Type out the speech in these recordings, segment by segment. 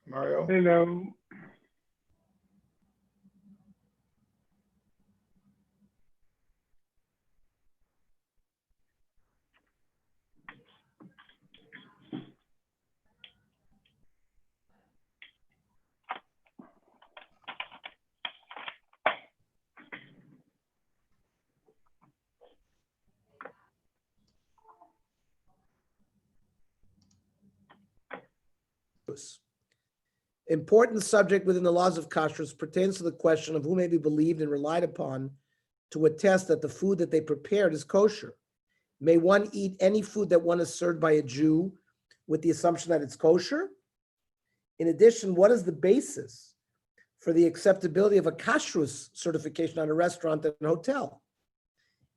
Mario? Hello. Important subject within the laws of kashrus pertains to the question of who may be believed and relied upon to attest that the food that they prepared is kosher. May one eat any food that one is served by a Jew with the assumption that it's kosher? In addition, what is the basis for the acceptability of a kashrus certification on a restaurant and hotel?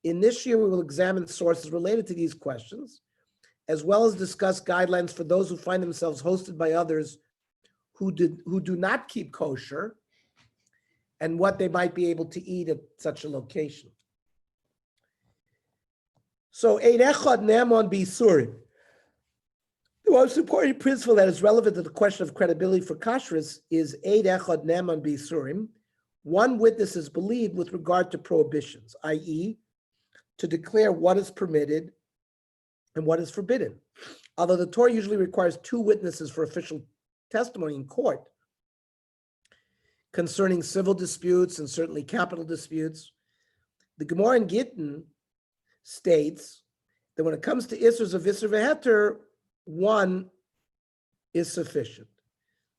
In this year, we will examine sources related to these questions, as well as discuss guidelines for those who find themselves hosted by others who do not keep kosher, and what they might be able to eat at such a location. So, Ein Echad Ne'eman B'Yisurim. The most important principle that is relevant to the question of credibility for kashrus is Ein Echad Ne'eman B'Yisurim. One witness is believed with regard to prohibitions, i.e., to declare what is permitted and what is forbidden. Although the Torah usually requires two witnesses for official testimony in court concerning civil disputes and certainly capital disputes, the Gemara in Gittin states that when it comes to Isers of Isser V'Heter, one is sufficient.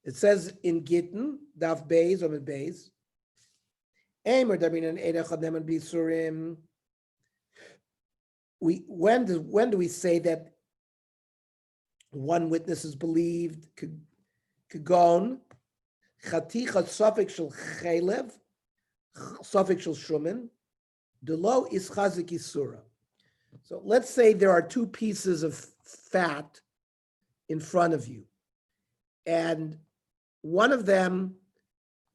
It says in Gittin, Daf Beis, Amid Beis, Eimer Dabinan Ein Echad Ne'eman B'Yisurim. When do we say that one witness is believed? Kagon, Chatichat Safek Shel Chelev, Safek Shel Shumin, Delo is Chazik Isura. So let's say there are two pieces of fat in front of you, and one of them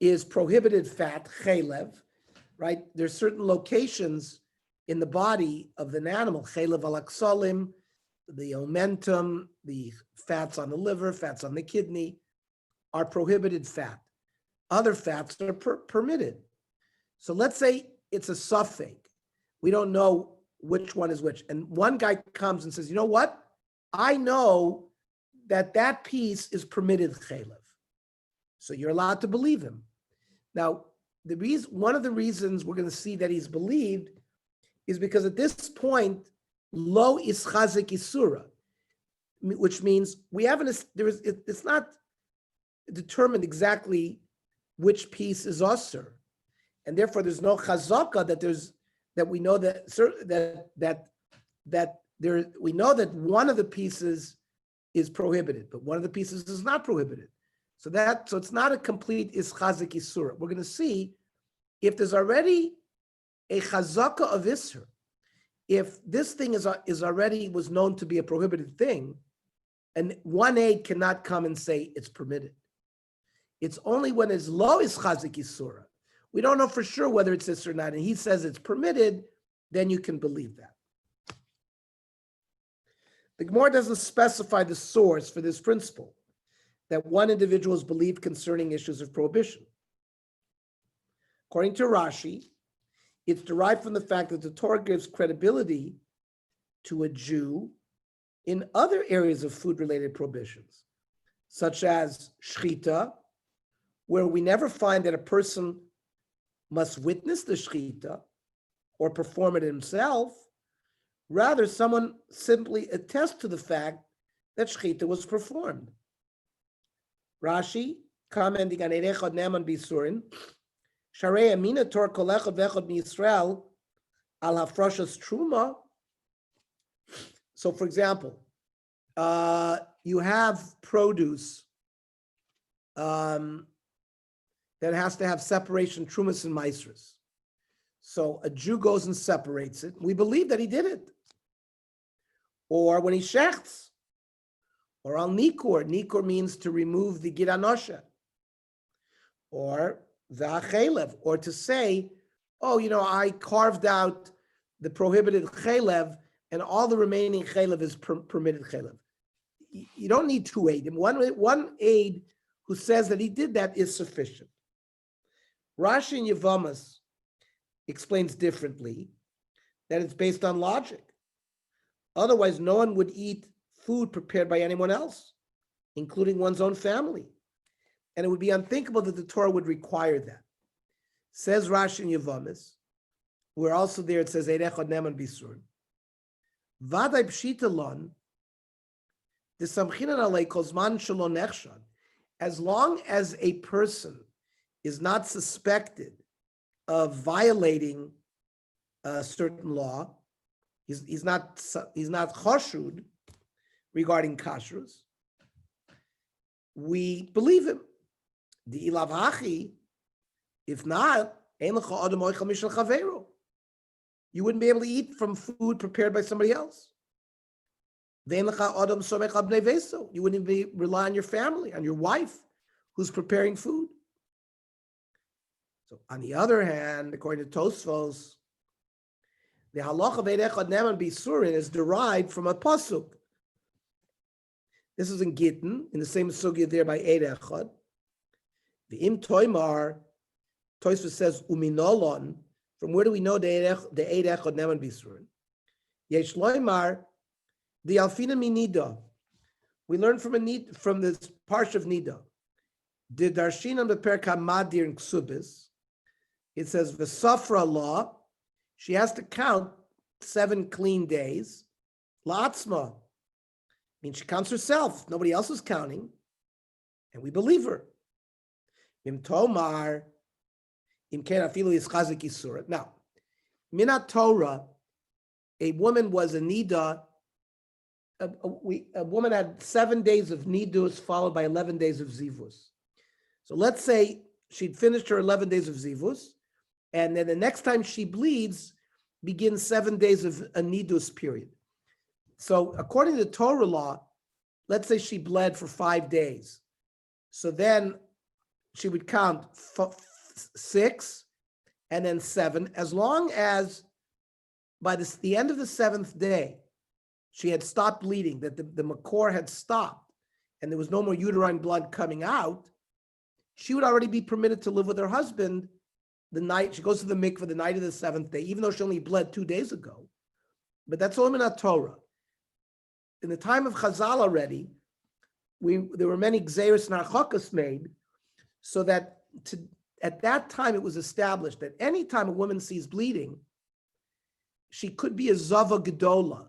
is prohibited fat, Chelev, right? There's certain locations in the body of an animal, Chelev al-aksalim, the omentum, the fats on the liver, fats on the kidney, are prohibited fat. Other fats are permitted. So let's say it's a suffix. We don't know which one is which. And one guy comes and says, you know what? I know that that piece is permitted chelev. So you're allowed to believe him. Now, one of the reasons we're going to see that he's believed is because at this point, lo is chazik isura, which means we haven't, it's not determined exactly which piece is usur, and therefore there's no chazaka that we know we know that one of the pieces is prohibited, but one of the pieces is not prohibited. So it's not a complete is chazik isura. We're going to see if there's already a chazaka of isur, if this thing is already was known to be a prohibited thing, and one aid cannot come and say it's permitted. It's only when it's lo is chazik isura. We don't know for sure whether it's this or not, and he says it's permitted, then you can believe that. The Gemara doesn't specify the source for this principle that one individual is believed concerning issues of prohibition. According to Rashi, it's derived from the fact that the Torah gives credibility to a Jew in other areas of food-related prohibitions, such as shchita, where we never find that a person must witness the shchita or perform it himself. Rather, someone simply attests to the fact that shchita was performed. Rashi, commenting on Erechad Ne'eman B'Yisurim, Sharei Amina Tor Kol Echad V'Echad Miyisrael Al Hafrashas Truma. So, for example, you have produce that has to have separation, trumas and maisras. So a Jew goes and separates it. We believe that he did it. Or when he shechts, or al nikur. Nikur means to remove the giranosha. Or v'achelev, or to say, oh, I carved out the prohibited chelev, and all the remaining chelev is permitted chelev. You don't need two aid. One aid who says that he did that is sufficient. Rashi and Yevamas explains differently that it's based on logic. Otherwise, no one would eat food prepared by anyone else, including one's own family. And it would be unthinkable that the Torah would require that. Says Rashi and Yevamis, where also there it says, Eirechad Neman Bisurn. Vaday Pshitalon, the Samchinan Alei Kozman Shalon Nechshad, as long as a person is not suspected of violating a certain law, he's not choshud regarding kashrus, we believe him. The ilav hachi, if not, you wouldn't be able to eat from food prepared by somebody else. You wouldn't be rely on your family, on your wife, who's preparing food. So, on the other hand, according to Tosfos, the halacha of Eirechad Neman Bisurin is derived from a pasuk. This is in Gittin, in the same sugya there by Eirechad. The Im Toimar, Tosfos says, Uminolon, from where do we know the Eirechad Neman Bisurin? Yesh Loimar, the Alfina Minida. We learn from this parsha of Nida. The Darshinam Beper Kamadir in Ksubis. It says V'safra law. She has to count 7 clean days. La'atzma. Means she counts herself. Nobody else is counting. And we believe her. Im Tomar. Im Ken Afilu Yischazik Yisura. Now, Minat Torah, a woman was a Nida. A woman had 7 days of Nidus followed by 11 days of Zivus. So let's say she'd finished her 11 days of Zivus, and then the next time she bleeds begins 7 days of a Nidus period. So according to Torah law, let's say she bled for 5 days. So then she would count 6 and then 7, as long as by the end of the 7th day, she had stopped bleeding, that the makor had stopped, and there was no more uterine blood coming out, she would already be permitted to live with her husband the night, she goes to the mikveh the night of the 7th day, even though she only bled 2 days ago. But that's all in our Torah. In the time of Chazal already, there were many gzeiros and archakas made, so that at that time it was established that any time a woman sees bleeding, she could be a zava gedola.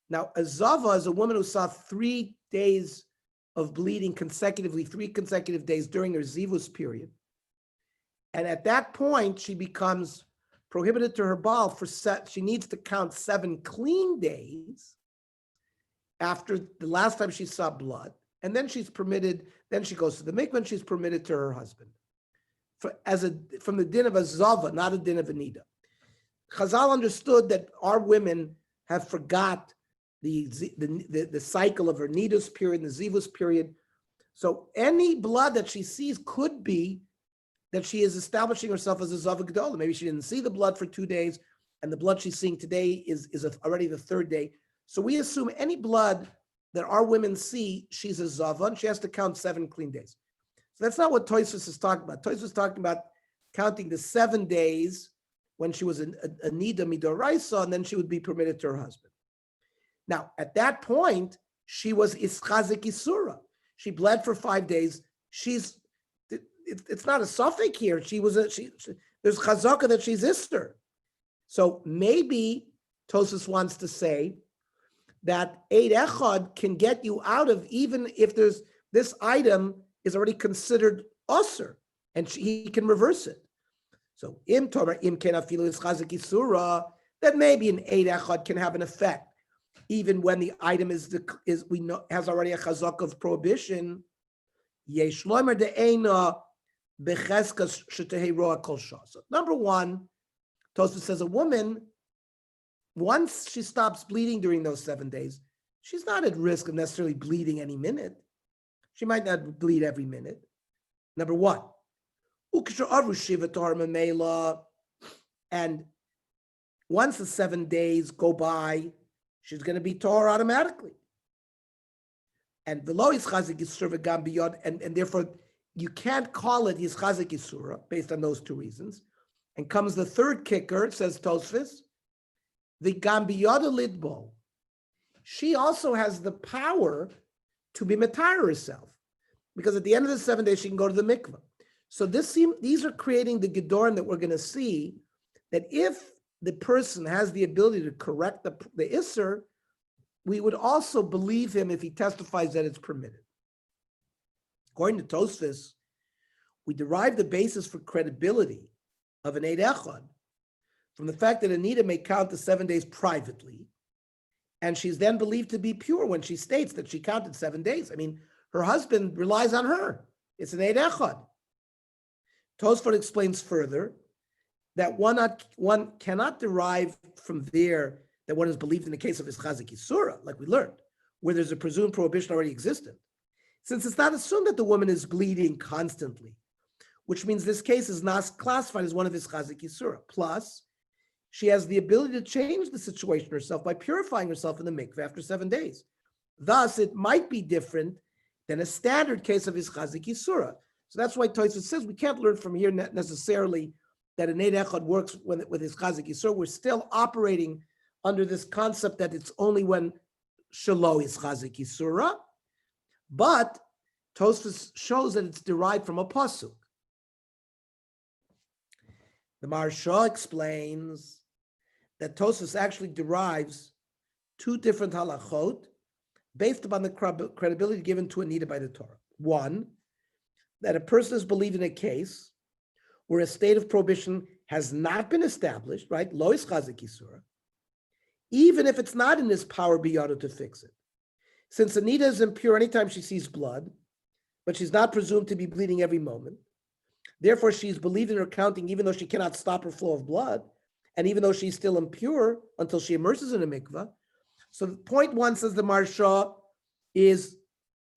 Now, a zava is a woman who saw 3 days of bleeding consecutively, 3 consecutive days during her zivus period. And at that point, she becomes prohibited to her baal she needs to count 7 clean days after the last time she saw blood. And then she's permitted, then she goes to the mikveh and she's permitted to her husband. From the din of a zava, not a din of a nida. Chazal understood that our women have forgot the cycle of her nidus period and the zivus period. So any blood that she sees could be that she is establishing herself as a zava gedola. Maybe she didn't see the blood for 2 days, and the blood she's seeing today is already the 3rd day. So we assume any blood that our women see, she's a zava, and she has to count 7 clean days. So that's not what Tosfos is talking about. Tosfos is talking about counting the 7 days when she was a nida midoraisa, and then she would be permitted to her husband. Now, at that point, she was ischazik isura. She bled for 5 days. It's not a suffix here. There's chazaka that she's Ister. So maybe Tosfos wants to say that Eid Echad can get you out of, even if this item is already considered usher, and he can reverse it. So im Torah im ken afilu ischazik isura, that maybe an Eid Echad can have an effect, even when the item has already a chazak of prohibition. Yesh loimer de'ena becheskas shetehei roa kol shah. So number one, Tosfos says a woman, once she stops bleeding during those 7 days, she's not at risk of necessarily bleeding any minute. She might not bleed every minute. Number one, and once the 7 days go by, she's going to be Torah automatically. And below is chazik is served gam beyond, and therefore you can't call it Yischazik Yisura based on those two reasons. And comes the third kicker, says Tosfos, the Gambiyada Lidbo. She also has the power to be Matar herself, because at the end of the 7 days, she can go to the mikveh. So these are creating the Gedorim that we're going to see, that if the person has the ability to correct the Isser, we would also believe him if he testifies that it's permitted. According to Tosfos, we derive the basis for credibility of an Eid Echad from the fact that Anita may count the 7 days privately, and she's then believed to be pure when she states that she counted 7 days. I mean, her husband relies on her. It's an Eid Echad. Tosfos explains further that one cannot derive from there that one is believed in the case of Ischazik Yisura, like we learned, where there's a presumed prohibition already existent, since it's not assumed that the woman is bleeding constantly, which means this case is not classified as one of Ischazik Yisura. Plus, she has the ability to change the situation herself by purifying herself in the mikveh after 7 days. Thus, it might be different than a standard case of Ischazik Yisura. So that's why Tosfos says we can't learn from here necessarily that an Eid Echad works with Ischazik Yisura. We're still operating under this concept that it's only when Shelo Ischazik Yisura, but Tosfos shows that it's derived from a pasuk. The Maharsha explains that Tosfos actually derives two different halachot based upon the credibility given to Anita by the Torah. One, that a person is believed in a case where a state of prohibition has not been established, right? Lo Ischazik Yisura, even if it's not in his power biyado to fix it. Since Anita is impure anytime she sees blood, but she's not presumed to be bleeding every moment, therefore she's believed in her counting even though she cannot stop her flow of blood, and even though she's still impure until she immerses in a mikvah. So point one, says the Maharsha, is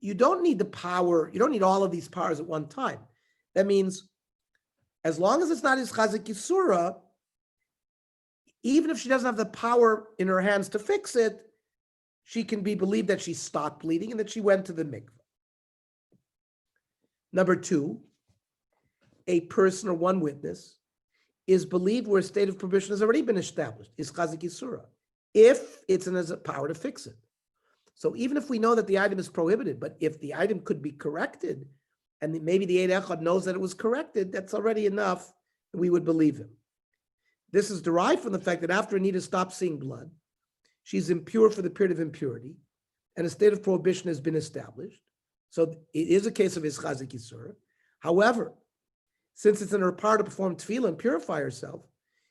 you don't need the power, you don't need all of these powers at one time. That means as long as it's not Ischazik Yisura, even if she doesn't have the power in her hands to fix it, she can be believed that she stopped bleeding and that she went to the mikveh. Number two, a person or one witness is believed where a state of prohibition has already been established, Ischazik Yisura, if it's in his power to fix it. So even if we know that the item is prohibited, but if the item could be corrected, and maybe the Eid Echad knows that it was corrected, that's already enough, we would believe him. This is derived from the fact that after Anita stops seeing blood, she's impure for the period of impurity, and a state of prohibition has been established. So it is a case of Ischazik Yisura. However, since it's in her power to perform tefillah and purify herself,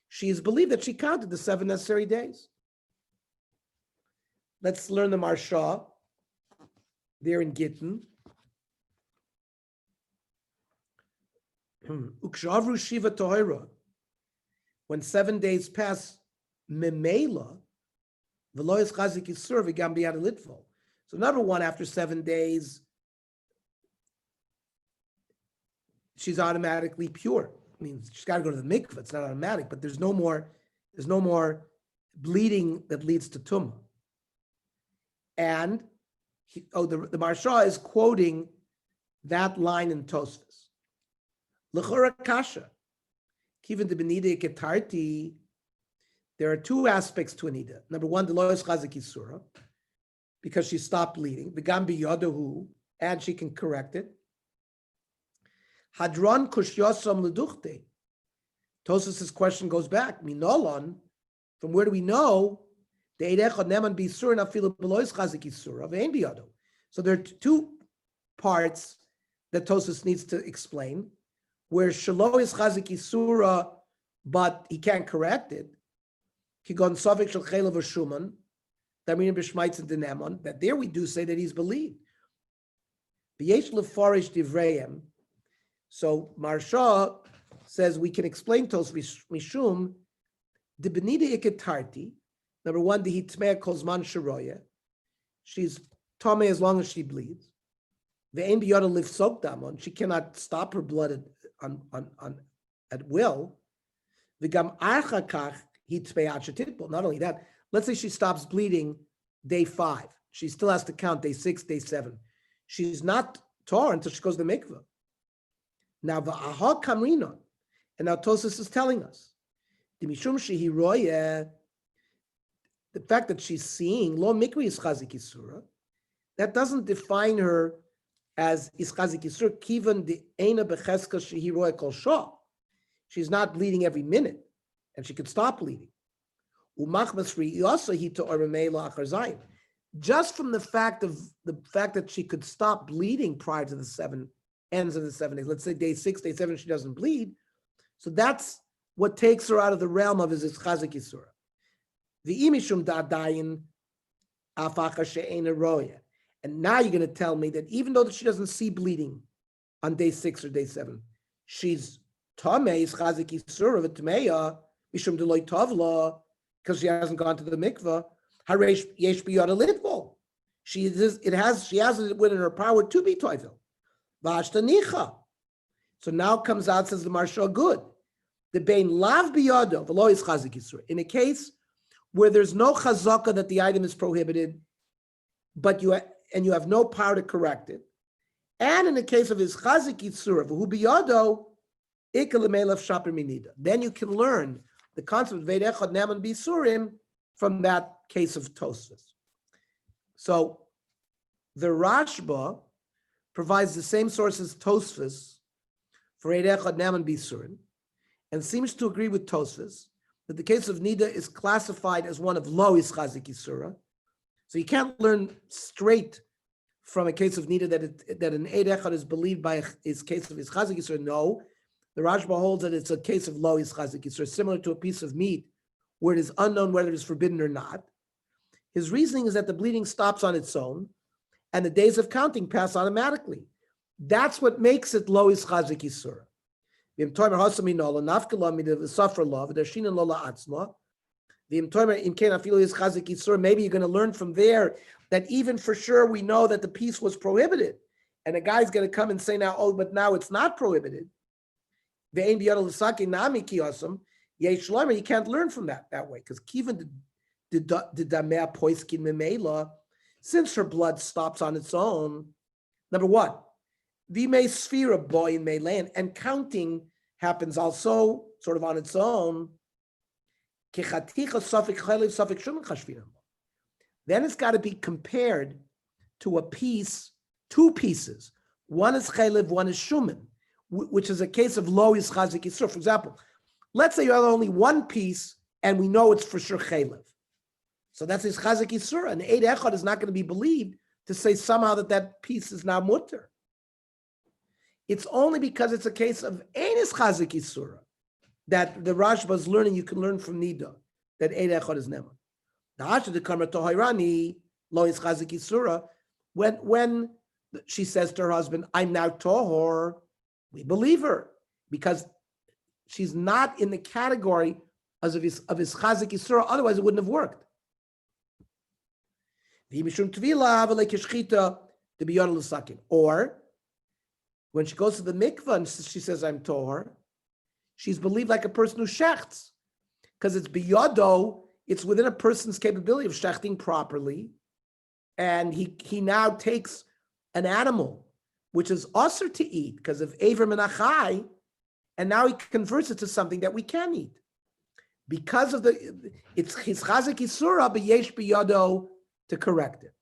she is believed that she counted the 7 necessary days. Let's learn the Maharsha there in Gittin. Ukshavru Shiva Tohira, when 7 days pass, Memela, V'lo Ischazik Yisur v'gam biyad litvo. So number one, after 7 days, she's automatically pure. I mean, she's got to go to the mikveh. It's not automatic, but there's no more bleeding that leads to tumah. And the Maharsha is quoting that line in Tosfos. L'chora kasha, kiven de benida ketarti. There are two aspects to Anita. Number one, the lo ischazik yisura, because she stopped bleeding. V'gam biyadahu, and she can correct it. Hadron kushyosam leduchte. Tosfos' question goes back. Minolon, from where do we know? So there are two parts that Tosfos needs to explain, where Shelo is Chazik Yisura, but he can't correct it. That there we do say that he's believed. So Maharsha says we can explain Tosfos Mishum the Benida Iketarti. Number one, the hitmea kozman sharoya. She's tame as long as she bleeds. Ve'en biyada lifsok damon. She cannot stop her blood at will. V'gam archakach hitmea achetitbol. Not only that, let's say she stops bleeding day 5. She still has to count day 6, day 7. She's not tar until she goes to the mikveh. Now, va'aha kamrina, and now Tosfos is telling us, the mishum shehi roya, the fact that she's seeing lo mikri ischazik isura, that doesn't define her as ischazik isura. Kivan the eina becheska shehi roya kol shah. She's not bleeding every minute, and she could stop bleeding. Just from the fact that she could stop bleeding prior to the 7 ends of the 7 days. Let's say day 6, day 7, she doesn't bleed. So that's what takes her out of the realm of his chazik yisura. The imishum da'dayin afacha she'ena roya. And now you're going to tell me that even though she doesn't see bleeding on day 6 or day 7, she's tamei is chazik yisura v'tmeya mishum deloy tavla, because she hasn't gone to the mikvah. Haresh yesh biyada litbol. She has it within her power to be toivil. V'ashtanicha. So now comes out, says the Marsha, good. The bein lav biyado v'lo is chazik yisur. In a case where there's no chazaka that the item is prohibited, but you have no power to correct it, and in the case of his chazik yisur v'hu biyado ikalemelav shaper minida, then you can learn the concept of veidechad naman bisurim from that case of Tosfos. So the Rashba provides the same source as Tosfos for veidechad naman bisurim, and seems to agree with Tosfos that the case of Nida is classified as one of lo ischazik yisura. So you can't learn straight from a case of Nida that an Eid Echad is believed by his case of ischazik yisura. No, the Rashba holds that it's a case of lo ischazik yisura, similar to a piece of meat where it is unknown whether it is forbidden or not. His reasoning is that the bleeding stops on its own and the days of counting pass automatically. That's what makes it lo ischazik yisura. Maybe you're going to learn from there that even for sure we know that the piece was prohibited. And a guy's going to come and say now, oh, but now it's not prohibited. You can't learn from that way. Because since her blood stops on its own, number one, Vime Sphira boy in may land, and counting happens also sort of on its own. Then it's got to be compared to a piece, 2 pieces. One is chaylev, one is shuman, which is a case of lo is chazik yisur. For example, let's say you have only 1 piece and we know it's for sure chaylev. So that's his chazik yisur. And Eid Echad is not going to be believed to say somehow that piece is now mutter. It's only because it's a case of Einis Chazik Yisura that the Rashba is learning. You can learn from Nida that Eid Echad is Neman. The Hasha de Kamar Tohairani Lo Is Chazik Yisura. When she says to her husband, "I'm now Tohor," we believe her because she's not in the category of his Chazik Yisura. Otherwise, it wouldn't have worked. Or when she goes to the mikvah and she says, "I'm tohar," she's believed like a person who shechts, because it's biyado, it's within a person's capability of shechting properly, and he now takes an animal, which is usher to eat, because of Aver Menachai, and now he converts it to something that we can eat. Because of it's his chazik yisura, but yesh biyado to correct it.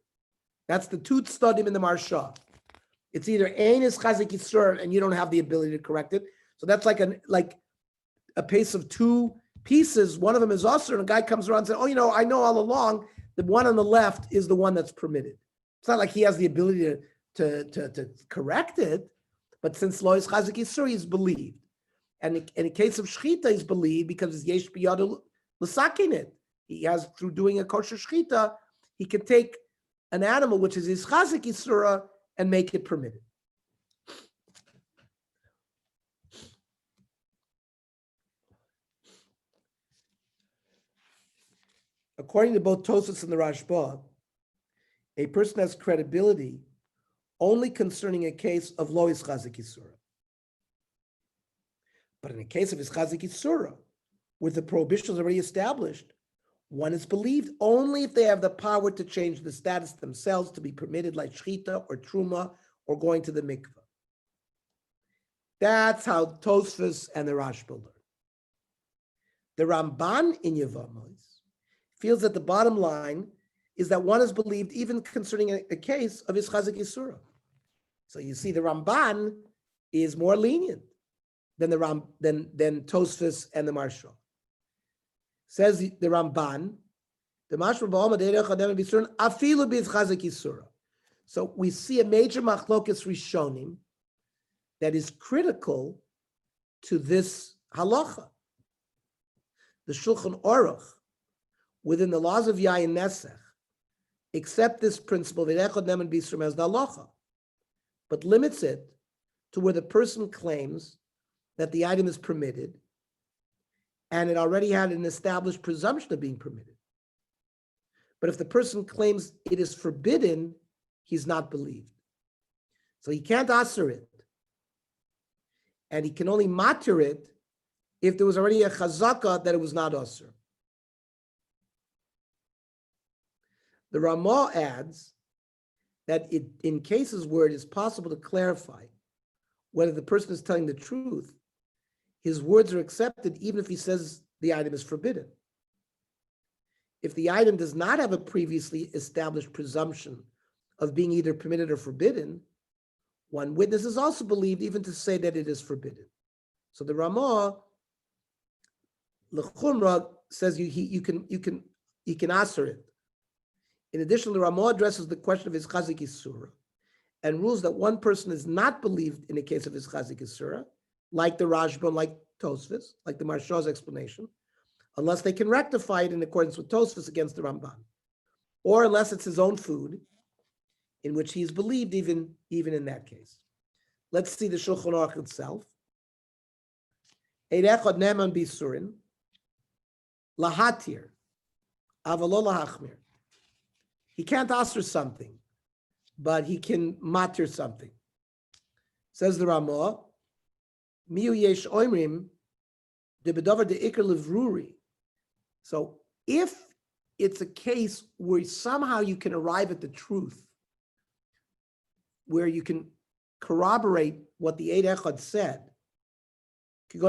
That's the two tzadim in the Marsha. It's either ein is chazik yisur and you don't have the ability to correct it. So that's like a piece of 2 pieces. One of them is usur, and a guy comes around and says, "Oh, I know all along the one on the left is the one that's permitted." It's not like he has the ability to correct it, but since lo is chazik yisur, he's believed, and in a case of shchita, he's believed because it's yesh biyadu l'sakin it. He has, through doing a kosher shchita, he can take an animal which is his chazik yisura and make it permitted. According to both Tosfos and the Rashba, a person has credibility only concerning a case of lo is chazik yisura. But in a case of his chazik yisura, where the prohibition is already established, one is believed only if they have the power to change the status themselves to be permitted, like shchita or truma or going to the mikveh. That's how Tosfos and the Rashba learn. The Ramban in Yevamos feels that the bottom line is that one is believed even concerning a case of Ischazik Yisura. So you see, the Ramban is more lenient than Tosfos and the Marsha. Says the Ramban, the Mashma Ba'alma Deirech Hadem B'Yisurin Afilu B'Ischazik Yisura. So we see a major machlokas rishonim that is critical to this halacha. The Shulchan Aruch, within the laws of Yayin Nesech, accept this principle of Eirech Hadem B'Yisurin as the halacha, but limits it to where the person claims that the item is permitted, and it already had an established presumption of being permitted. But if the person claims it is forbidden, he's not believed. So he can't asser it. And he can only matir it if there was already a chazaka that it was not asser. The Ramah adds that in cases where it is possible to clarify whether the person is telling the truth, his words are accepted even if he says the item is forbidden. If the item does not have a previously established presumption of being either permitted or forbidden, one witness is also believed even to say that it is forbidden. So the Ramah, L'chumra, says you can answer it. In addition, the Ramah addresses the question of Ischazik Yisura and rules that one person is not believed in a case of Ischazik Yisura, like the Rashba, like Tosfos, like the Marsha's explanation, unless they can rectify it in accordance with Tosfos against the Ramban, or unless it's his own food, in which he is believed even in that case. Let's see the Shulchan Aruch itself. Eirechad neman bisurin lahatir avalo lahachmir. He can't answer something, but he can matir something. Says the Ramah, miu yesh oimrim de bedavar de ikar levruri. So if it's a case where somehow you can arrive at the truth, where you can corroborate what the Eid Echad said, the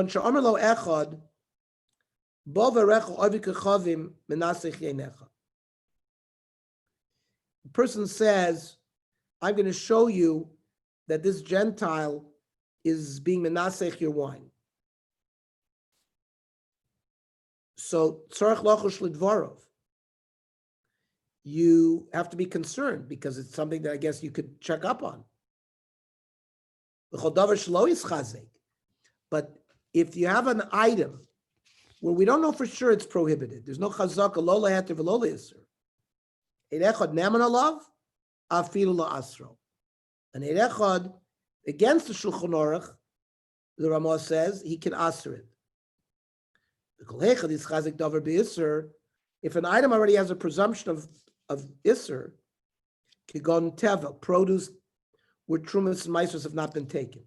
person says, I'm going to show you that this Gentile is being menasech your wine. So, tzarech lachosh lidvarov. You have to be concerned because it's something that I guess you could check up on. But if you have an item where we don't know for sure it's prohibited, there's no chazaka, lo laheter v'lo le'isr. Eirechad neman alav, afilu la'asro. And Eirechad, against the Shulchan Aruch, the Ramah says he can asr it. If an item already has a presumption of Isser, Kigon Teva, produce where Trumas and Maisros have not been taken.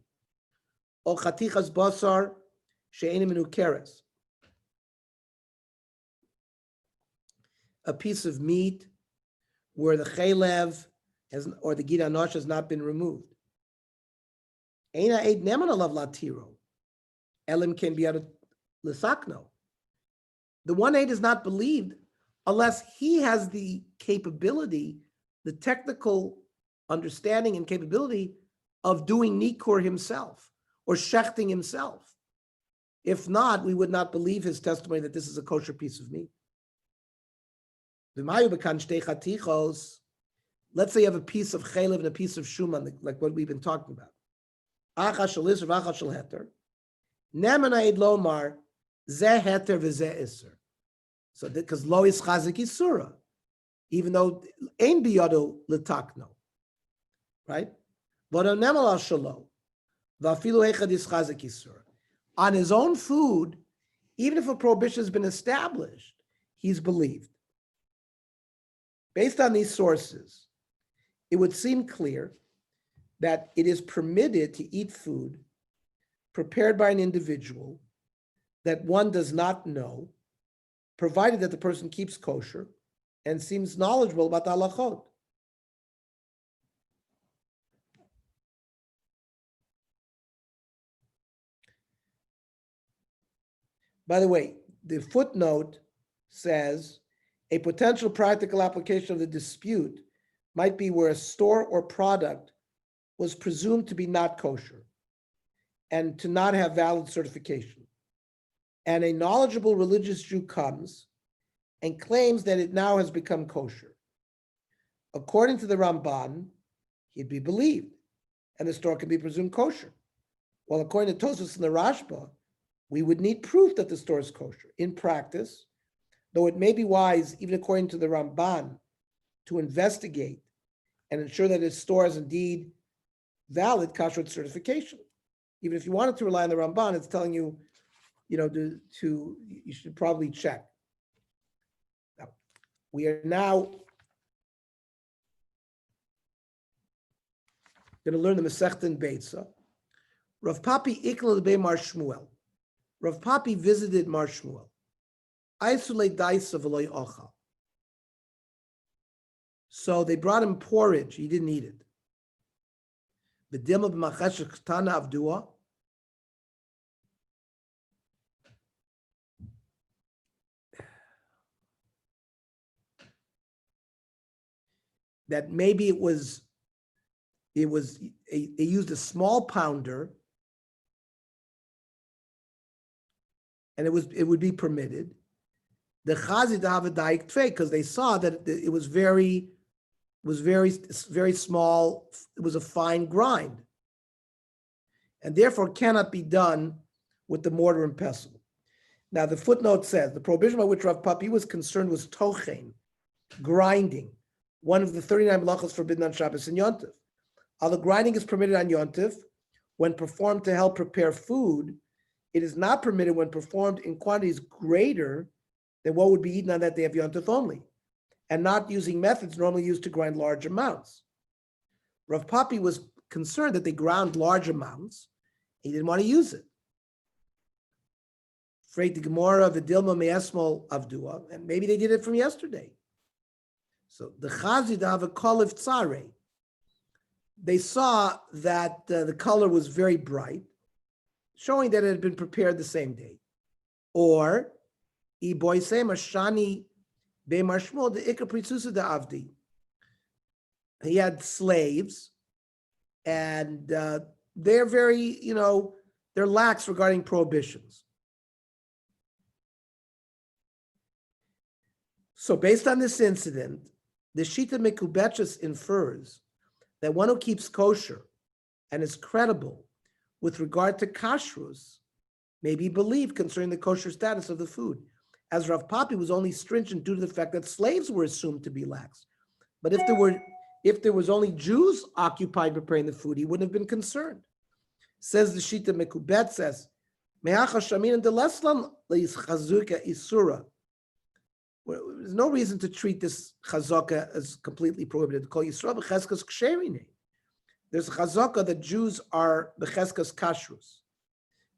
O Chatichas Basar, She'enim Minu Keres. A piece of meat where the Chelev or the Gida Nosh has not been removed. Eina Eid Neman Alav Latiro. Elim can be out of Lisakno. The one aid is not believed unless he has the capability, the technical understanding and capability of doing nikur himself or shechting himself. If not, we would not believe his testimony that this is a kosher piece of meat. Let's say you have a piece of chaylev and a piece of shuman, like what we've been talking about. Lomar. Zeh heter v'zeh iser. So because lo is chazik isura, even though ein biyado letakno, right? But on nemal al shalo, v'afilu echad is chazik isura. On his own food, even if a prohibition has been established, he's believed. Based on these sources, it would seem clear that it is permitted to eat food prepared by an individual that one does not know, provided that the person keeps kosher and seems knowledgeable about the halachot. By the way, the footnote says a potential practical application of the dispute might be where a store or product was presumed to be not kosher and to not have valid certification. And a knowledgeable religious Jew comes and claims that it now has become kosher. According to the Ramban, he'd be believed, and the store can be presumed kosher. Well, according to Tosfos and the Rashba, we would need proof that the store is kosher. In practice, though it may be wise, even according to the Ramban, to investigate and ensure that its store is indeed valid kashrut certification. Even if you wanted to rely on the Ramban, it's telling you, you should probably check. Now, we are now going to learn the Masechta in Beitza. Rav Papi ikla l'bei Mar Shmuel. Rav Papi visited Mar Shmuel. Aisule daisa v'lo ochal. So they brought him porridge. He didn't eat it. B'dilma b'machesh ktana avdua. That maybe they used a small pounder, and it would be permitted. The chazid have a daik tfei because they saw that it was very small. It was a fine grind, and therefore cannot be done with the mortar and pestle. Now the footnote says the prohibition by which Rav Papi was concerned was tochein, grinding, one of the 39 melachos forbidden on Shabbos and Yom Tov. Although grinding is permitted on Yom Tov when performed to help prepare food, it is not permitted when performed in quantities greater than what would be eaten on that day of Yom Tov only, and not using methods normally used to grind large amounts. Rav Papi was concerned that they ground large amounts. He didn't want to use it. Afraid the Gemara of the Dilma Me'esmol Avdua, and maybe they did it from yesterday. So the Chazid have a Koliv Tzare. They saw that the color was very bright, showing that it had been prepared the same day. Or, he had slaves, and they're very, they're lax regarding prohibitions. So based on this incident, the Shita Mekubetchus infers that one who keeps kosher and is credible with regard to kashrus may be believed concerning the kosher status of the food, as Rav Papi was only stringent due to the fact that slaves were assumed to be lax. But if there was only Jews occupied preparing the food, he wouldn't have been concerned. Says the Shita Mekubet says, there's no reason to treat this chazaka as completely prohibited. There's a chazaka that Jews are becheskas kashrus.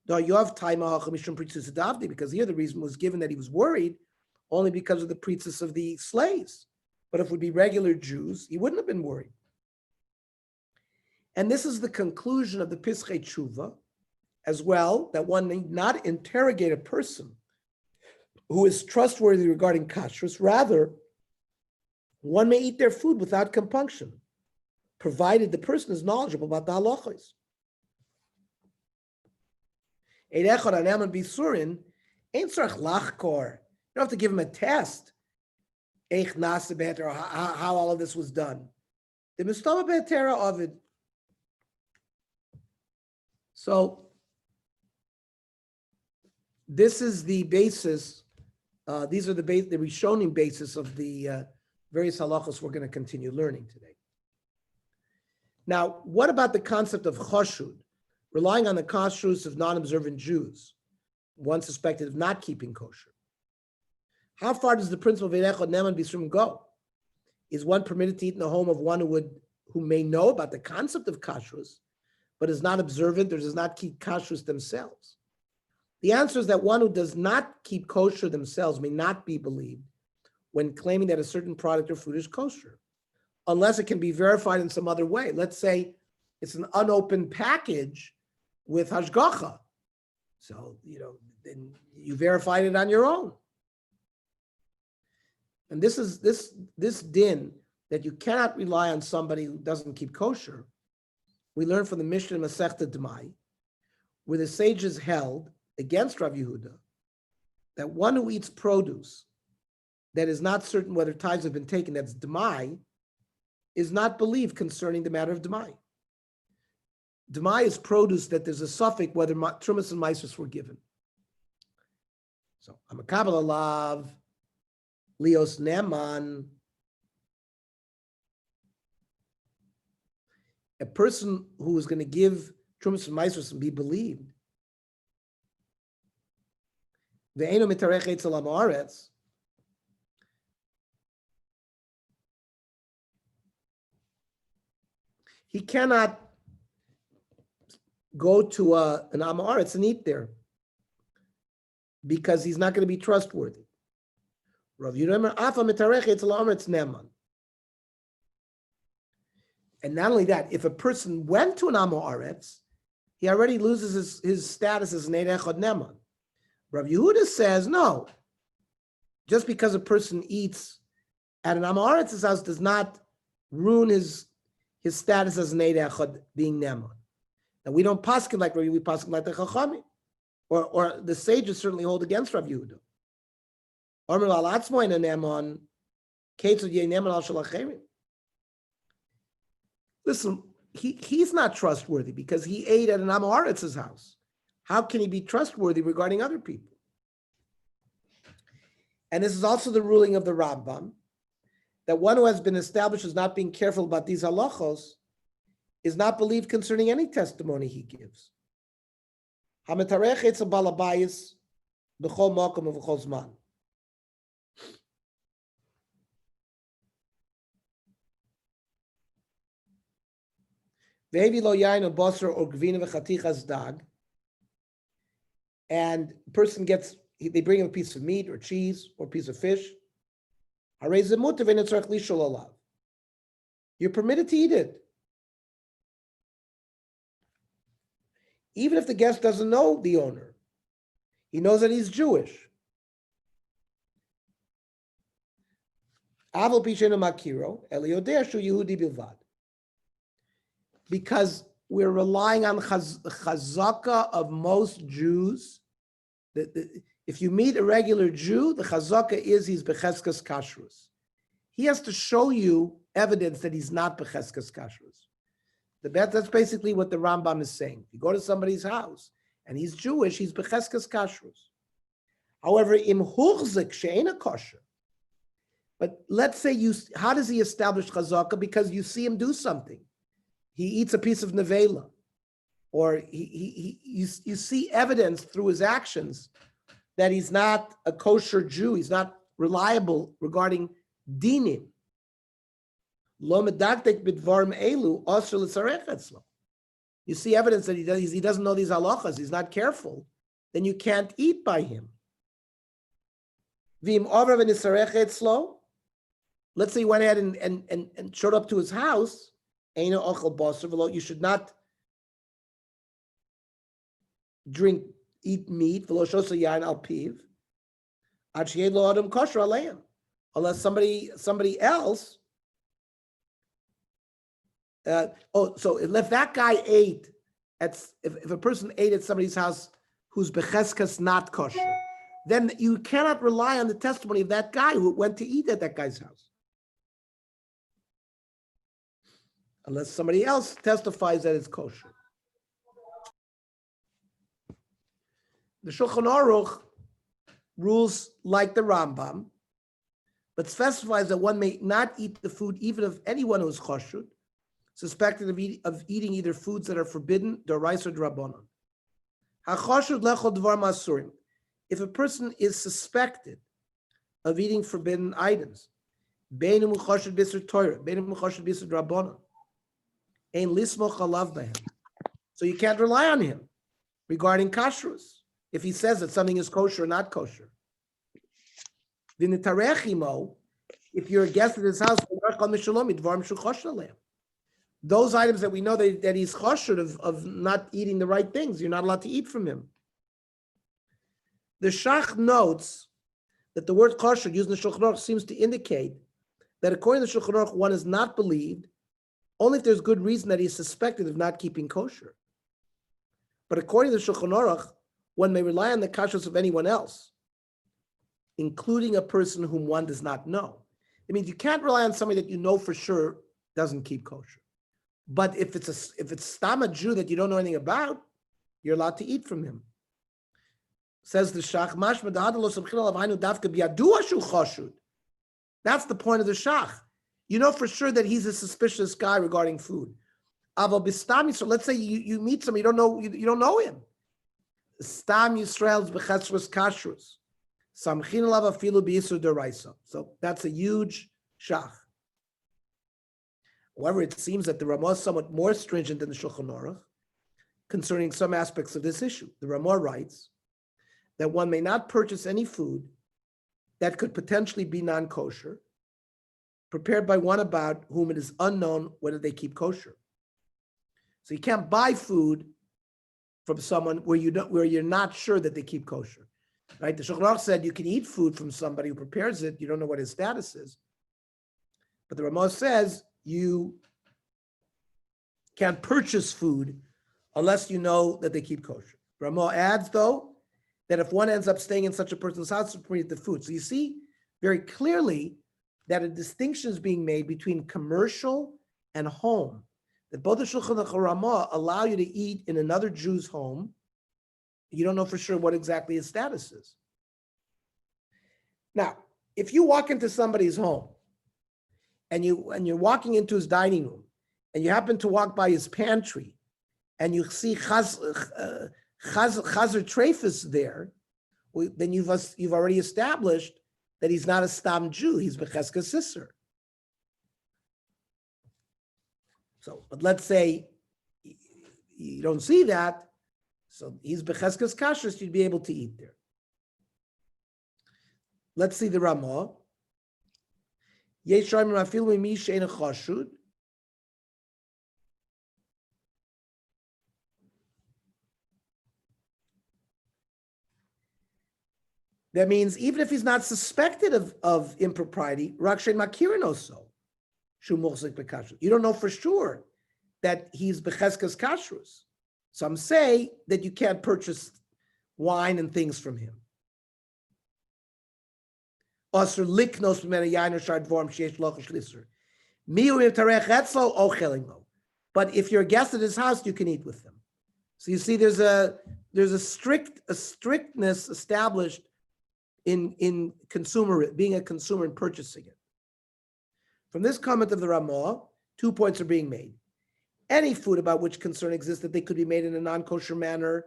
Because here the reason was given that he was worried only because of the preachers of the slaves. But if it would be regular Jews, he wouldn't have been worried. And this is the conclusion of the Pischei Tshuva as well, that one need not interrogate a person who is trustworthy regarding kashrus. Rather, one may eat their food without compunction, provided the person is knowledgeable about the halachos. You don't have to give him a test, or how all of this was done. So this is the basis. These are the Rishonim basis of the various halachos we're going to continue learning today. Now, what about the concept of choshud, relying on the kashrus of non-observant Jews, one suspected of not keeping kosher? How far does the principle of Eirechot Neman B'Yisrael go? Is one permitted to eat in the home of one who may know about the concept of kashrus, but is not observant or does not keep kashrus themselves? The answer is that one who does not keep kosher themselves may not be believed when claiming that a certain product or food is kosher, unless it can be verified in some other way. Let's say it's an unopened package with hashgacha. So, then you verified it on your own. And this is this din that you cannot rely on somebody who doesn't keep kosher. We learn from the Mishnah Masechta Demai, where the sages held against Rav Yehuda that one who eats produce that is not certain whether tithes have been taken, that's Demai, is not believed concerning the matter of Demai. Demai is produce that there's a suffix whether Trumas and Maisus were given. So, I'm a Kabbalah Lav, Leos Neman. A person who is going to give Trumas and Maisus and be believed, Ve'eno mitarech etzel ha'ma'aretz, he cannot go to an Amaretz and eat there because he's not going to be trustworthy. Rav Yehuda Afa mitarech etzel ha'aretz neman. And not only that, if a person went to an Amaretz, he already loses his status as an Eid Echad Neman. Rav Yehuda says, no, just because a person eats at an Amaretz's house does not ruin his status as an Eid Echad being Neman. And we don't paskin like Rav Yehuda, we paskin like the Chachamim. Or the sages certainly hold against Rav Yehuda. Omer al atzmo ina Neman, ketzud yeh Neman al shalacherim. Listen, he's not trustworthy because he ate at an Amaretz's house. How can he be trustworthy regarding other people? And this is also the ruling of the Rambam, that one who has been established as not being careful about these halachos is not believed concerning any testimony he gives. Hamitarech etzel balabayis b'chol makom v'chol zman. Ve'evi lo yain or basar or gvina v'chatichas dag. And the person they bring him a piece of meat or cheese or a piece of fish. You're permitted to eat it. Even if the guest doesn't know the owner. He knows that he's Jewish. Because we're relying on chazaka of most Jews. If you meet a regular Jew, the chazaka is he's becheskas kashrus. He has to show you evidence that he's not becheskas kashrus. That's basically what the Rambam is saying. If you go to somebody's house and he's Jewish, he's becheskas kashrus. However, im huchzik she'ena kosher. But let's say how does he establish chazaka? Because you see him do something. He eats a piece of nevela, or you see evidence through his actions that he's not a kosher Jew. He's not reliable regarding dinim. Lo medaktek bidvarim elu asher l'tzarech etzlo. You see evidence that he doesn't know these halachas. He's not careful. Then you can't eat by him. V'im over v'nisarech etzlo. Let's say he went ahead and showed up to his house. You should not eat meat unless somebody else. So if that guy ate if a person ate at somebody's house who's becheskas not kosher, then you cannot rely on the testimony of that guy who went to eat at that guy's house. Unless somebody else testifies that it's kosher. The Shulchan Aruch rules like the Rambam, but specifies that one may not eat the food even of anyone who is chashud, suspected of eating either foods that are forbidden, d'oraisa or d'rabbanan. HaChashud lechol dvar masurim. If a person is suspected of eating forbidden items, beinum chashud b'isur Torah, beinum chashud b'isur d'rabbanan, ein lismoch alav b'hem. So you can't rely on him regarding kashrus if he says that something is kosher or not kosher. If you're a guest at his house, those items that we know that he's choshed of not eating the right things, you're not allowed to eat from him. The Shach notes that the word kosher used in the Shulchan Aruch seems to indicate that according to the Shulchan Aruch, one is not believed only if there's good reason that he's suspected of not keeping kosher. But according to the Shulchan Aruch, one may rely on the kashrus of anyone else, including a person whom one does not know. It means you can't rely on somebody that you know for sure doesn't keep kosher. But if it's stam a Jew that you don't know anything about, you're allowed to eat from him. Says the Shach, that's the point of the Shach. You know for sure that he's a suspicious guy regarding food. So let's say you meet somebody, you don't know him. Stam Yisrael's b'chesros kashrus. Samchin alav afilu b'yisur deraisa. So that's a huge Shach. However, it seems that the Ramah is somewhat more stringent than the Shulchan Aruch concerning some aspects of this issue. The Ramah writes that one may not purchase any food that could potentially be non-kosher, prepared by one about whom it is unknown whether they keep kosher. So you can't buy food from someone where you're not sure that they keep kosher, right? The Shulchan Aruch said you can eat food from somebody who prepares it. You don't know what his status is. But the Ramah says you can't purchase food unless you know that they keep kosher. Ramah adds, though, that if one ends up staying in such a person's house, to eat the food. So you see very clearly that a distinction is being made between commercial and home. That both the Shulchan Aruch and Ramah allow you to eat in another Jew's home. You don't know for sure what exactly his status is. Now, if you walk into somebody's home and you're walking into his dining room and you happen to walk by his pantry and you see Chazer Trefus there, then you've already established that he's not a Stam Jew, he's Becheskes Sisser. So, but let's say you don't see that, so he's Becheskes Kashrus, you'd be able to eat there. Let's see the Ramah. Yesh Raimim afilu mi she'ein chashud. That means even if he's not suspected of impropriety, Rakshen Makirin also, you don't know for sure that he's Becheskes Kashrus. Some say that you can't purchase wine and things from him. But if you're a guest at his house, you can eat with them. So you see, there's a strictness established in consumer, being a consumer and purchasing it. From this comment of the Ramah, 2 points are being made. Any food about which concern exists that they could be made in a non-kosher manner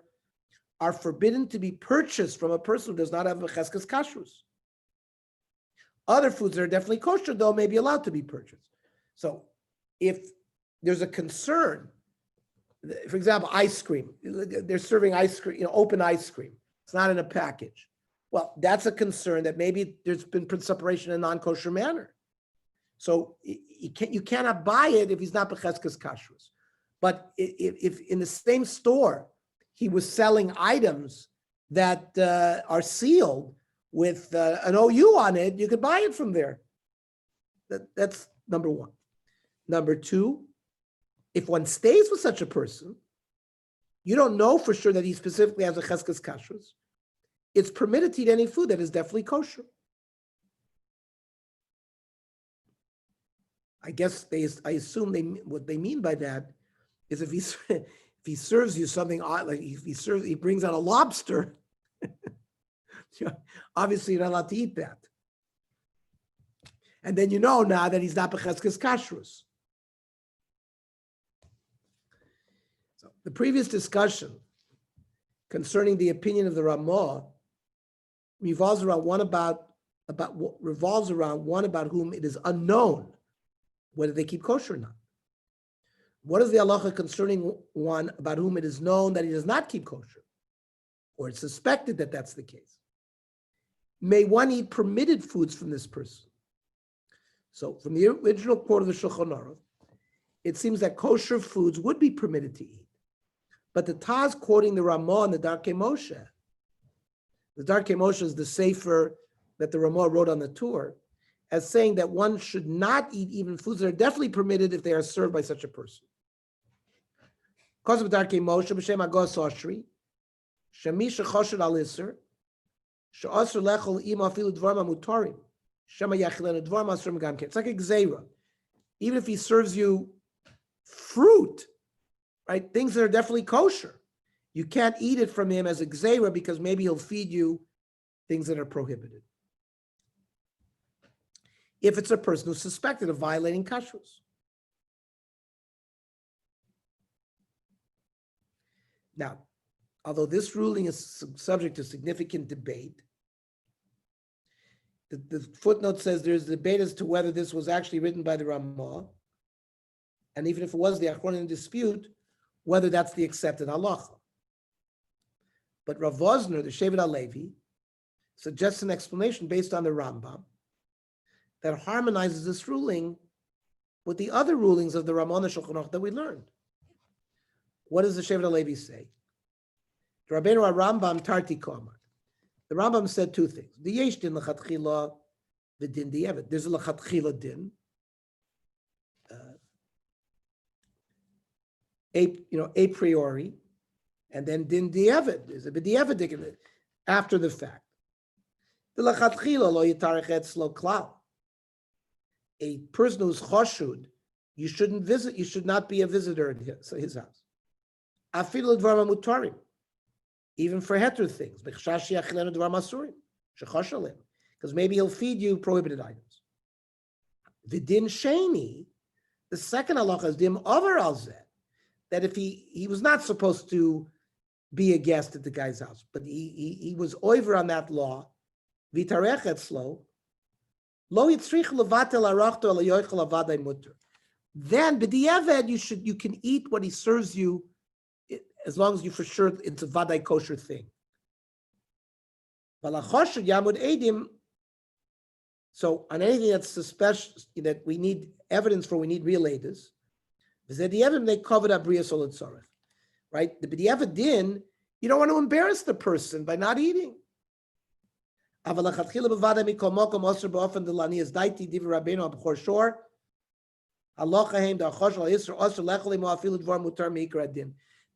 are forbidden to be purchased from a person who does not have a Becheskes Kashrus. Other foods that are definitely kosher, though, may be allowed to be purchased. So if there's a concern, for example, ice cream, they're serving ice cream, open ice cream. It's not in a package. Well, that's a concern that maybe there's been separation in a non-kosher manner. So you cannot buy it if he's not Becheskes Kashrus. But if in the same store he was selling items that are sealed with an OU on it, you could buy it from there. That's number one. Number two, if one stays with such a person, you don't know for sure that he specifically has a Becheskes Kashrus. It's permitted to eat any food that is definitely kosher. I guess I assume what they mean by that is if he serves you something odd, like he brings out a lobster, obviously you're not allowed to eat that. And then you know now that he's not Becheskes Kashrus. So the previous discussion concerning the opinion of the Ramah revolves around one about whom it is unknown whether they keep kosher or not. What is the halacha concerning one about whom it is known that he does not keep kosher, or it's suspected that that's the case? May one eat permitted foods from this person? So from the original quote of the Shulchan Aruch, it seems that kosher foods would be permitted to eat. But the Taz quoting the Ramah and the Darkei Moshe The Darkei Moshe is the sefer that the Ramah wrote on the tour, as saying that one should not eat even foods that are definitely permitted if they are served by such a person. Because of Darkei Moshe, b'shem Agos Oshri, shemi shechoshed al iser, she'asr lechol ima afilu dvarim hamutorim, shema yachilenu dvarim asrim gam ken. It's like a gzeira. Even if he serves you fruit, right, things that are definitely kosher, you can't eat it from him as a gzeira because maybe he'll feed you things that are prohibited. If it's a person who's suspected of violating kashrus. Now, although this ruling is subject to significant debate, the footnote says there's debate as to whether this was actually written by the Ramah, and even if it was the Achronim in dispute, whether that's the accepted halacha. But Rav Vosner, the Shevet HaLevi, suggests an explanation based on the Rambam that harmonizes this ruling with the other rulings of the Ramah and Shulchan Aruch that we learned. What does the Shevet HaLevi say? The Rabbeinu Rambam Tarti Komar. The Rambam said two things. The yesh din lechatchila, the din di'evet. There's a lechatchila din, a priori, and then din di'evet. There's a b'di'evet after the fact. The lechatchila lo yitarech etzlo klal. A person who's choshud, you shouldn't visit. You should not be a visitor in his house. Afilu dvarim mutarim. Even for heter things, because maybe he'll feed you prohibited items. The din sheni, the second halacha is dim over al zeh, that if he was not supposed to be a guest at the guy's house, but he was over on that law, v'tarech etzlo, lo yitzrich levatel arachto el yochel avadai mutter. Then b'diavad you can eat what he serves you, as long as you for sure it's a vadai kosher thing. So on anything that's suspicious, that we need evidence for, we need real edus. They covered up bria solid tzarech, right? The b'diavad din, you don't want to embarrass the person by not eating.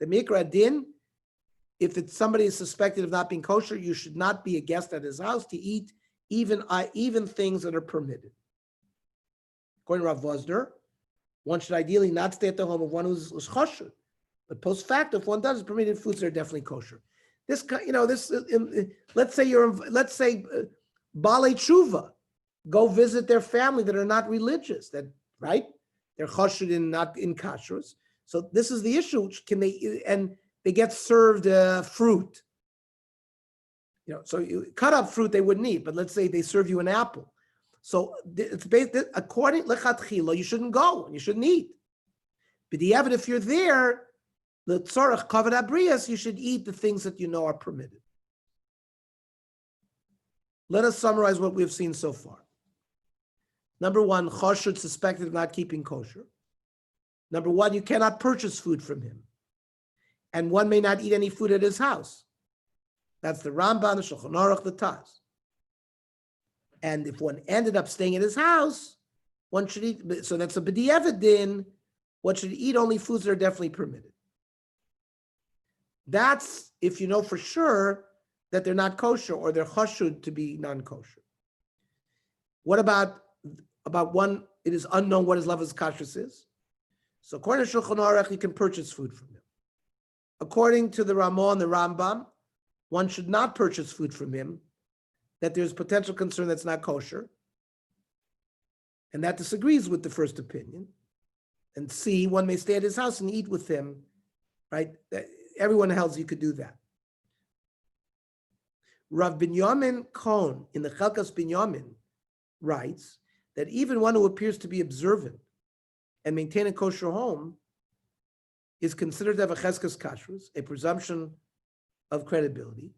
The mikra din, if it's somebody is suspected of not being kosher, you should not be a guest at his house to eat even things that are permitted. According to Rav Vosner, one should ideally not stay at the home of one who's kosher. But post facto, if one does permitted foods that are definitely kosher. Let's say Balei Tshuva, go visit their family that are not religious, right? They're kosher not in kashrus. So this is the issue. They get served fruit. So you cut up fruit they wouldn't eat, but let's say they serve you an apple. So it's based according lechatchila, you shouldn't go and you shouldn't eat. But if you're there, the tzorach kavod abrias, you should eat the things that you know are permitted. Let us summarize what we've seen so far. Number one, choshud suspected of not keeping kosher. Number one, you cannot purchase food from him. And one may not eat any food at his house. That's the Rambam, the Shulchan Aruch, the Taz. And if one ended up staying at his house, one should eat, so that's a b'di'evet din, one should eat only foods that are definitely permitted. That's if you know for sure that they're not kosher or they're chashud to be non-kosher. What about one, it is unknown what his level of kashrus is? So according to Shulchan Aruch, you can purchase food from him. According to the Ramah and the Rambam, one should not purchase food from him, that there's potential concern that's not kosher. And that disagrees with the first opinion. And C, one may stay at his house and eat with him, right? Everyone else, you could do that. Rav Binyamin Cohn in the Chelkas Binyamin writes that even one who appears to be observant and maintain a kosher home is considered to have a cheskas kashrus, a presumption of credibility.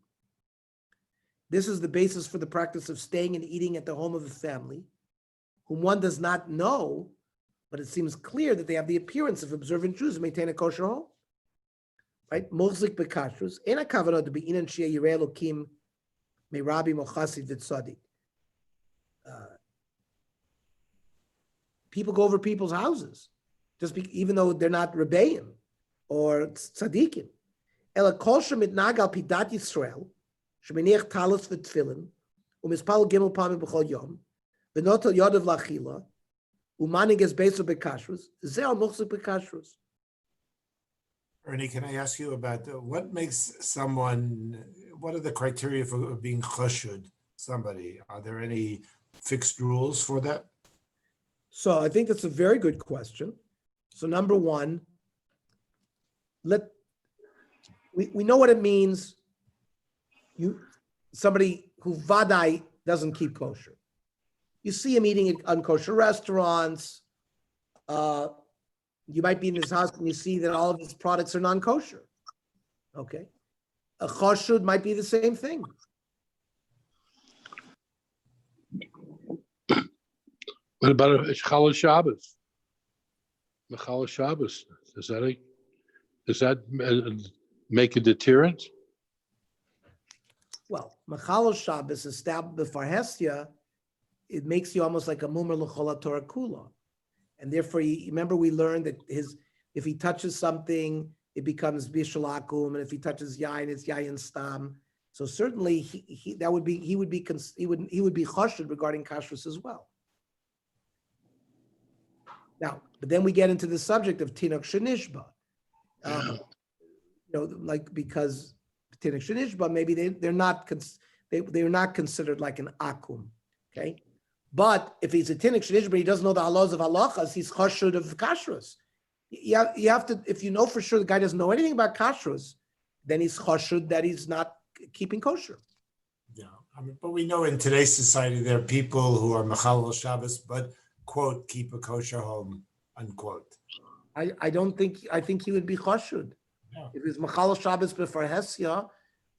This is the basis for the practice of staying and eating at the home of a family whom one does not know, but it seems clear that they have the appearance of observant Jews who maintain a kosher home. Right? Mochzik bekashrus, ena kavanah to be inan shia yirei elokim Meirabi Mochasi V'Tzadik. People go over people's houses, even though they're not rebbeim or tzaddikim. Ela kol shemitnag al pidat Yisrael, shemeniach talis v'tfilin, u'mispal gimel pamim b'chol yom, v'notel yodav lachila, u'manig es beso b'kashrus, zeh al muchzik b'kashrus. Ernie, can I ask you about what makes someone, what are the criteria for being chashud, somebody? Are there any fixed rules for that? So I think that's a very good question. So number one, we know what it means. Somebody who vadai doesn't keep kosher. You see him eating at unkosher restaurants. You might be in his house and you see that all of his products are non-kosher. Okay. A chashud might be the same thing. What about a Chalal Shabbos? The Chalal Shabbos, does that make a deterrent? Well, Machalal Shabbos established before Hestia, it makes you almost like a mumar l'chol Torah kula. And therefore, remember we learned that if he touches something, it becomes bishul akum, and if he touches yain, it's yain stam. So certainly he would be chashud regarding kashrus as well. Now, but then we get into the subject of tinok shenishba. Because tinok shenishba, maybe they're not considered like an akum, okay? But if he's a tinok shenishba, he doesn't know the halachos of halachas, he's chashud of kashrus. You have to, if you know for sure the guy doesn't know anything about kashrus, then he's chashud that he's not keeping kosher. Yeah, but we know in today's society there are people who are Machalal Shabbos, but quote, keep a kosher home, unquote. I think he would be chashud. Yeah. If it's Machalal Shabbos before Hesya,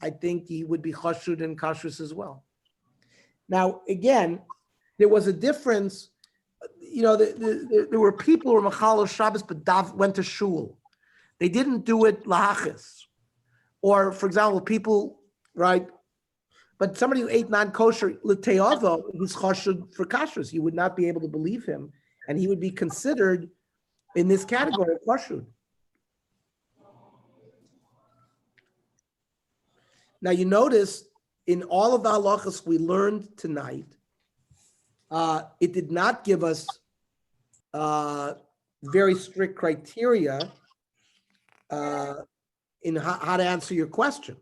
I think he would be chashud in kashrus as well. Now, again, there was a difference. There were people who were Machalal Shabbos but went to shul. They didn't do it lahachis. Or, for example, people, right? But somebody who ate non-kosher l'te'avo, he's chashud for kashrus. You would not be able to believe him, and he would be considered in this category of chashud. Now you notice in all of the halachas we learned tonight, it did not give us very strict criteria in how to answer your question.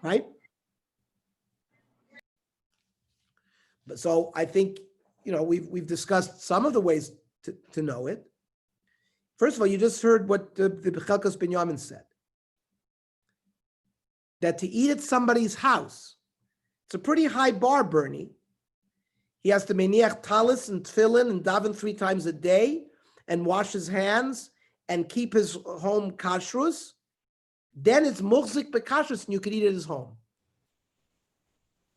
Right? But so I think, we've discussed some of the ways to know it. First of all, you just heard what the Bechelkas Binyamin said. That to eat at somebody's house, it's a pretty high bar, Bernie. He has to meniach talis and tefillin and daven 3 times a day and wash his hands and keep his home kashrus. Then it's muchzik bekashrus, and you could eat at his home.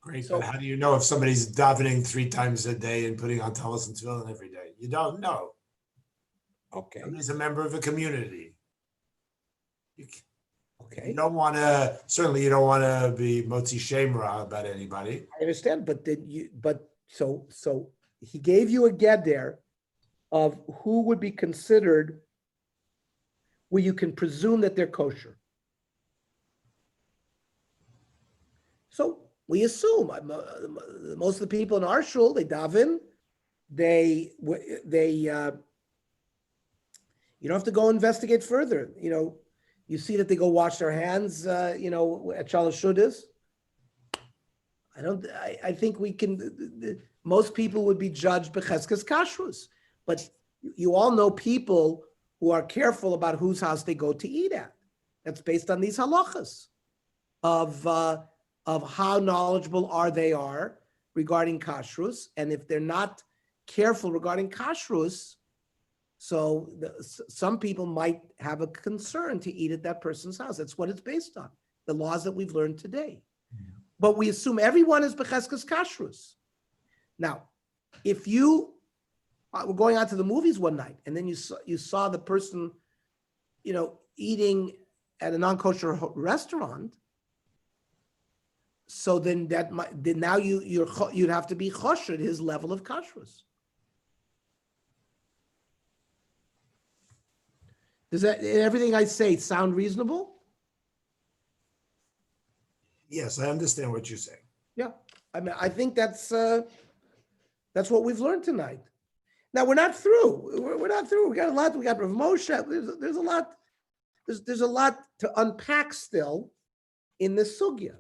Great, but how do you know if somebody's davening 3 times a day and putting on talis and tefillin every day? You don't know. Okay. He's a member of a community. Okay. You don't want to. Certainly, you don't want to be motzi shem ra about anybody. I understand, so he gave you a get there of who would be considered where you can presume that they're kosher. So we assume most of the people in our shul, they daven, they you don't have to go investigate further. You see that they go wash their hands, at Shalosh Shudas. I think we can, most people would be judged b'cheskes kashrus, but you all know people who are careful about whose house they go to eat at. That's based on these halachas of how knowledgeable they are regarding kashrus, and if they're not careful regarding kashrus, so some people might have a concern to eat at that person's house. That's what it's based on, the laws that we've learned today. Mm-hmm. But we assume everyone is b'cheskes kashrus. Now, if you were going out to the movies one night and then you saw the person, eating at a non-kosher restaurant, So then then now you'd have to be choshed his level of kashrus. Does everything I say sound reasonable? Yes, I understand what you're saying. Yeah, I mean, I think that's what we've learned tonight. Now we're not through. We're not through. We got a lot. We got Rav Moshe. There's a lot. There's a lot to unpack still in this sugya.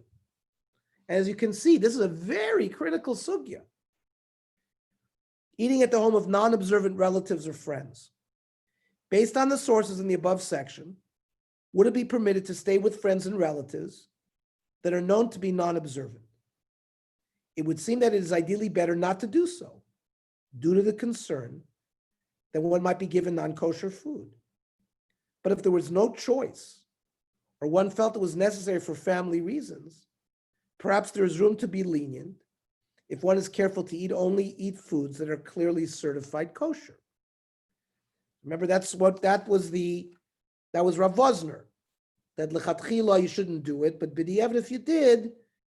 As you can see, this is a very critical sugya. Eating at the home of non-observant relatives or friends. Based on the sources in the above section, would it be permitted to stay with friends and relatives that are known to be non-observant? It would seem that it is ideally better not to do so, due to the concern that one might be given non-kosher food. But if there was no choice, or one felt it was necessary for family reasons, perhaps there is room to be lenient if one is careful to eat foods that are clearly certified kosher. Remember, that was Rav Vosner, that lechatchila you shouldn't do it, but b'diavad if you did,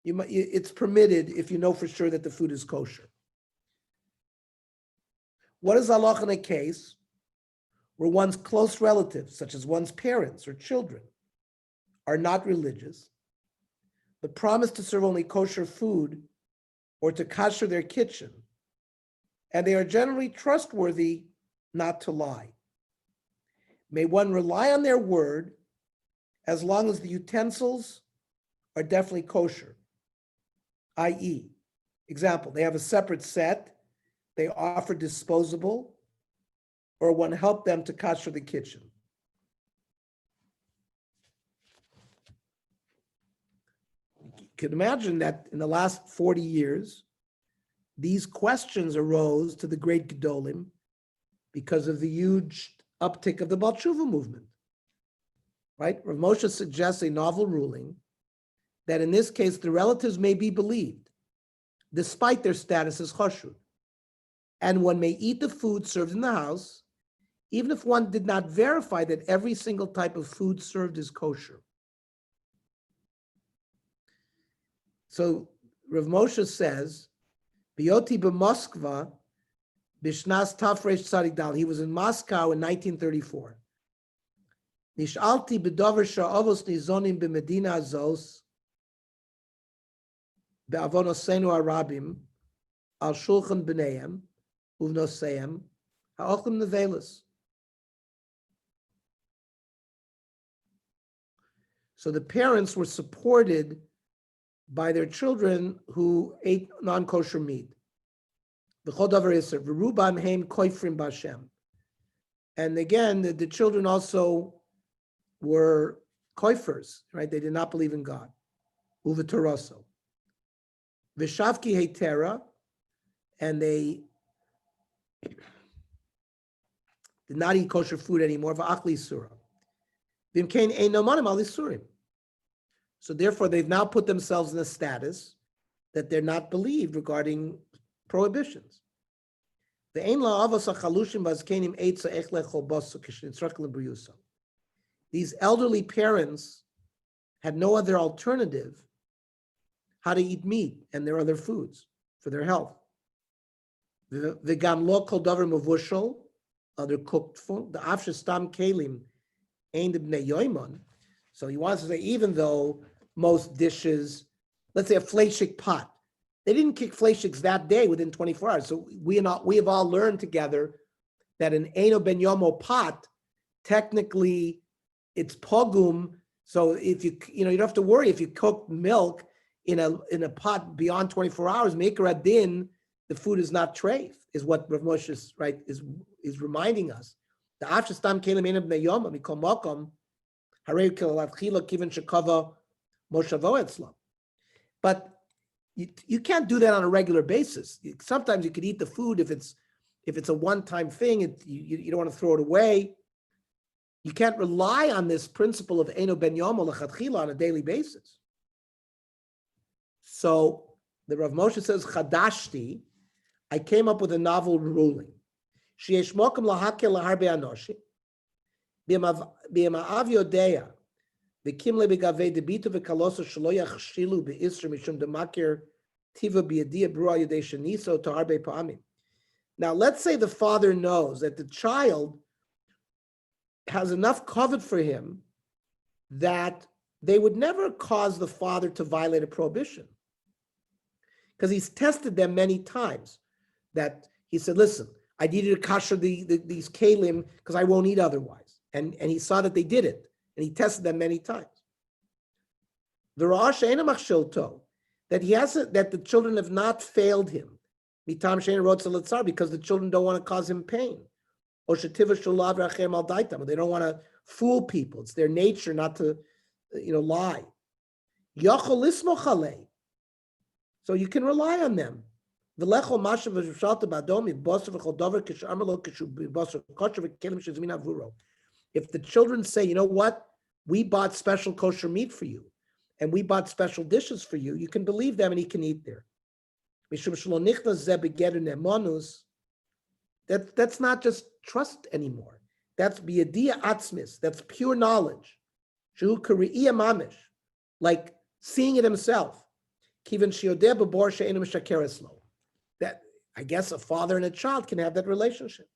it's permitted if you know for sure that the food is kosher. What is halach in a case where one's close relatives, such as one's parents or children, are not religious, but promise to serve only kosher food or to kasher their kitchen, and they are generally trustworthy not to lie? May one rely on their word as long as the utensils are definitely kosher, i.e., example, they have a separate set, they offer disposable, or one help them to kasher the kitchen. You can imagine that in the last 40 years, these questions arose to the great Gedolim because of the huge uptick of the Baal Tshuva movement, right? Rav Moshe suggests a novel ruling that in this case, the relatives may be believed, despite their status as chashud, and one may eat the food served in the house, even if one did not verify that every single type of food served is kosher. So Rav Moshe says, Biyoti b'Moskva, b'shnas tafresh tzadik dal. He was in Moscow in 1934. Nishalti b'dover sha'avos nizonim b'medina azos, be'avonosenu arabim, al shulchan b'neihem, uvnoseim, ha'ochlim nevelis. So the parents were supported by their children who ate non-kosher meat. And again, the children also were koifers, right? They did not believe in God. Uvetoroso. Vishavki hetera, and they did not eat kosher food anymore. Va'achli surah. V'imkein ein nomanim al isurim. So therefore, they've now put themselves in a status that they're not believed regarding prohibitions. These elderly parents had no other alternative how to eat meat and their other foods for their health. Other cooked food. The afshestam kelim ain't bnei yoimon. So he wants to say, even though most dishes, let's say a fleshik pot, they didn't kick fleshiks that day within 24 hours. So we have all learned together that an Eino Ben Yomo pot, technically it's pogum. So if you don't have to worry if you cook milk in a pot beyond 24 hours, Meikar Adin, the food is not treif, is what Rav Moshe is reminding us. The afshestam kelim ein bnei yoma mikol makom. But you can't do that on a regular basis. Sometimes you could eat the food if it's a one-time thing. You don't want to throw it away. You can't rely on this principle of Eino Ben Yomo Lechatchila on a daily basis. So the Rav Moshe says, Chadashti, I came up with a novel ruling. Sheyesh mokum lahakel laharbe anoshim. B'yamav yodea V'kimle begave debito v'kaloso shelo yachshilu be'isr mishum demakir tiva b'yadia brua yodei sheniso to harbe pa'amim. Now, let's say the father knows that the child has enough covet for him that they would never cause the father to violate a prohibition. Because he's tested them many times. That he said, listen, I need you to kasher these kalim because I won't eat otherwise. And he saw that they did it. And he tested them many times. The Rosh that he has that the children have not failed him. Mitam Shein wrote because the children don't want to cause him pain. Or they don't want to fool people. It's their nature not to, lie. So you can rely on them. If the children say, you know what, we bought special kosher meat for you, and we bought special dishes for you, you can believe them and he can eat there. That's not just trust anymore. That's biyadia atzmis. That's pure knowledge. Like seeing it himself. That I guess a father and a child can have that relationship.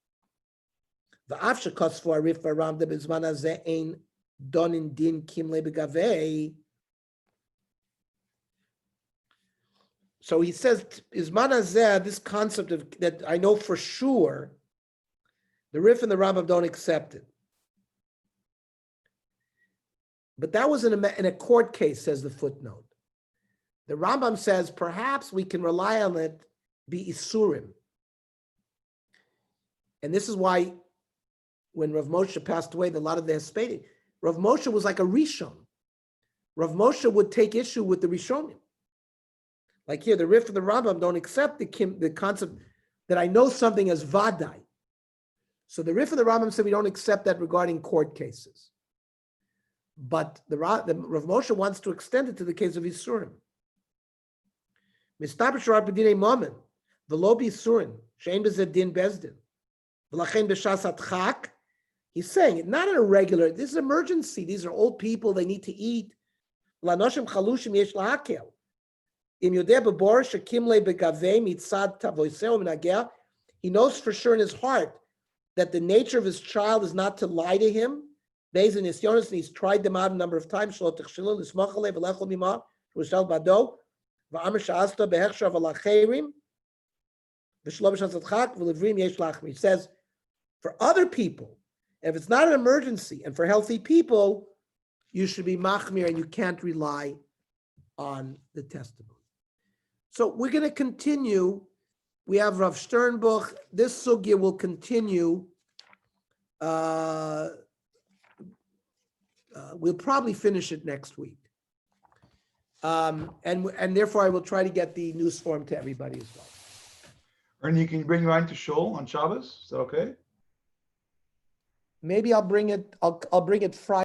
So he says, this concept of that I know for sure, the Rif and the Rambam don't accept it. But that was in a court case, says the footnote. The Rambam says perhaps we can rely on it be isurim. And this is why when Rav Moshe passed away, a lot of the Hespedi, Rav Moshe was like a Rishon. Rav Moshe would take issue with the Rishonim. Like here, the Rif and the Rambam don't accept the concept that I know something as Vadai. So the Rif and the Rambam said we don't accept that regarding court cases. But the Rav Moshe wants to extend it to the case of Isurim. Mistaber Sharat B'dinei Momen, V'lo B'Isurim, Shein B'zeh Din Bezdin, V'lachen B'shas Atchak. He's saying it not in a regular. This is emergency. These are old people. They need to eat. L'anoshim chalushim yesh lahakel. Im yodeh b'bor shekim le begavei mitzad tavoiseo minageh. He knows for sure in his heart that the nature of his child is not to lie to him. Based on his Yonis, and he's tried them out a number of times. Shlo tichshilu l'smochale v'lechol mima v'shal bado v'amr sha'asta behechshav alacherim v'shlo b'shas atchak v'livrim yesh lachmi. He says, for other people, if it's not an emergency, and for healthy people, you should be machmir and you can't rely on the testimony. So we're going to continue. We have Rav Sternbuch. This sugya will continue. We'll probably finish it next week. And therefore, I will try to get the news form to everybody as well. Ernie, you can bring mine to Shul on Shabbos. Is that okay? Maybe I'll bring it. I'll bring it Friday.